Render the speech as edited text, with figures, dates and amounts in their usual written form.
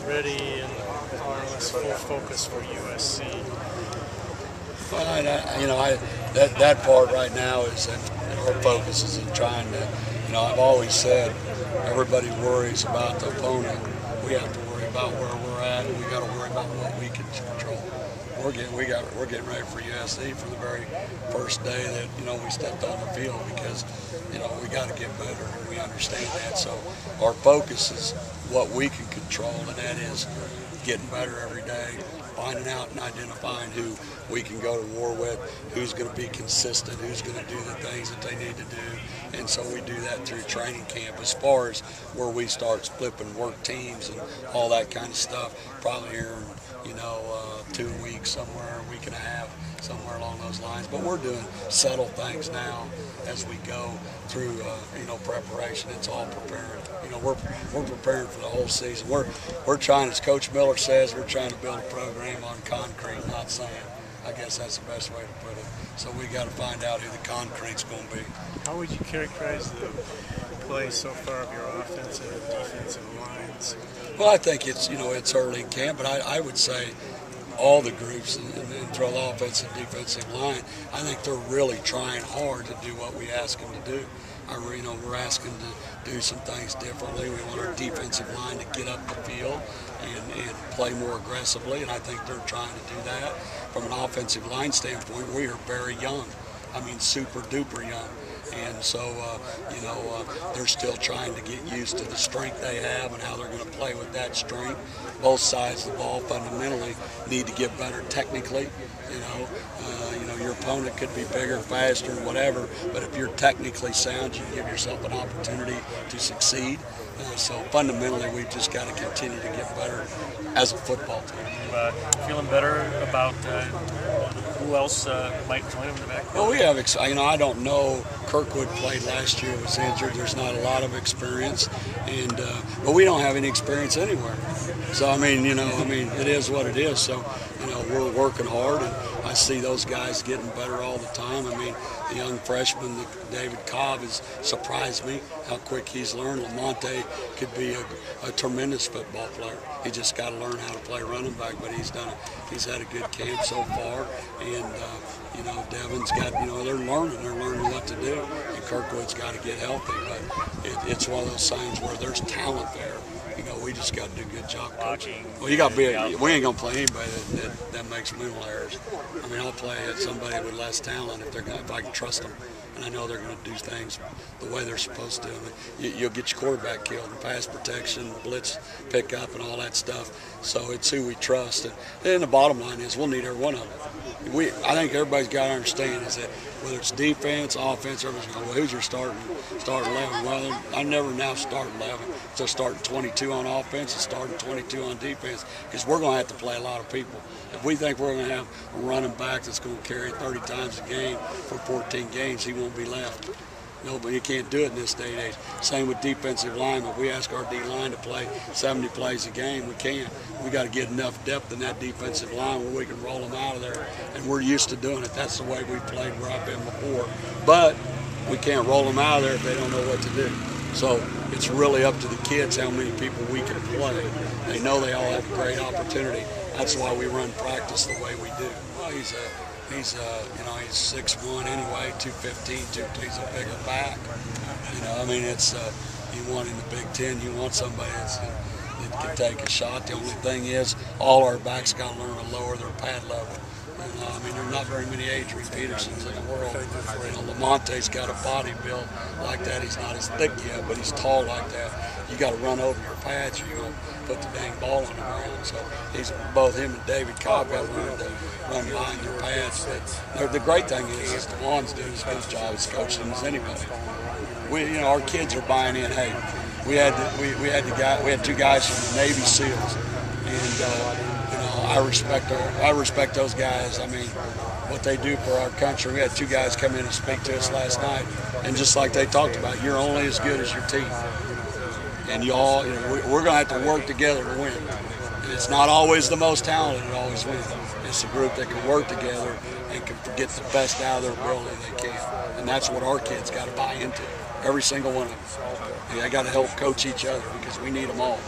ready and more or less full focus for USC? Well, that part right now is that our focus is in trying to, I've always said everybody worries about the opponent. We have to worry about where we're at, and we got to worry about what we can control. We're getting ready for USC for the very first day that we stepped on the field, because we got to get better, and we understand that. So our focus is what we can control, and that is getting better every day, finding out and identifying who we can go to war with, who's going to be consistent, who's going to do the things that they need to do. And so we do that through training camp. As far as where we start flipping work teams and all that kind of stuff, probably here in 2 weeks, somewhere, a week and a half, somewhere along those lines. But we're doing subtle things now as we go through preparation. It's all preparing. We're preparing for the whole season. We're trying, as Coach Miller says, we're trying to build a program on concrete, not sand. I guess that's the best way to put it. So we got to find out who the concrete's going to be. How would you characterize the play so far of your offensive and defensive lines? Well, I think it's early in camp, but I would say all the groups and throw the offensive and defensive line, I think they're really trying hard to do what we ask them to do. We're asking to do some things differently. We want our defensive line to get up the field and play more aggressively, and I think they're trying to do that. From an offensive line standpoint, we are very young. I mean, super duper young. And so, they're still trying to get used to the strength they have and how they're going to play with that strength. Both sides of the ball fundamentally need to get better technically. Your opponent could be bigger, faster, whatever, but if you're technically sound, you give yourself an opportunity to succeed. So fundamentally, we've just got to continue to get better as a football team. Feeling better about who else might join them in the back? Well, we have, I don't know. Kirkwood played last year, was injured. There's not a lot of experience, but we don't have any experience anywhere. So it is what it is. So we're working hard, and I see those guys getting better all the time. The young freshman, David Cobb, has surprised me how quick he's learned. Lamonte could be a tremendous football player. He just got to learn how to play running back, but he's had a good camp so far, and Devin's got, they're learning what to do, and Kirkwood's got to get healthy, but it's one of those signs where there's talent there. We just got to do a good job coaching. Well, we ain't gonna play anybody that makes mental errors. I'll play at somebody with less talent if I can trust them, and I know they're going to do things the way they're supposed to. You'll get your quarterback killed in pass protection, blitz pickup, and all that stuff. So it's who we trust, and the bottom line is we'll need every one of them. I think everybody's got to understand is that whether it's defense, offense, everybody's going, well, who's your starting 11? Well, I never now start 11. So starting 22 on offense and starting 22 on defense, because we're going to have to play a lot of people. If we think we're going to have a running back that's going to carry 30 times a game for 14 games, he won't be left. No, but you can't do it in this day and age. Same with defensive linemen. If we ask our D-line to play 70 plays a game, we can't. We got to get enough depth in that defensive line where we can roll them out of there, and we're used to doing it. That's the way we played where I've been before. But we can't roll them out of there if they don't know what to do. So it's really up to the kids how many people we can play. They know they all have a great opportunity. That's why we run practice the way we do. Well, he's 6'1" anyway, 215, he's a bigger back. You want in the Big Ten, you want somebody that can take a shot. The only thing is, all our backs got to learn to lower their pad level. There are not very many Adrian Petersons in the world. Lamonte's got a body built like that. He's not as thick yet, but he's tall like that. You got to run over your pads, or you're going to put the dang ball on the ground. So both him and David Cobb got to learn to run behind their pads. But the great thing is DeJuan's doing his job as coaching as anybody. Our kids are buying in. Hey, we had two guys from the Navy SEALs, and I respect those guys. What they do for our country. We had two guys come in and speak to us last night, and just like they talked about, you're only as good as your team. And we're going to have to work together to win. And it's not always the most talented that always wins. It's a group that can work together and can get the best out of their ability they can. And that's what our kids got to buy into. Every single one of them. They got to help coach each other because we need them all.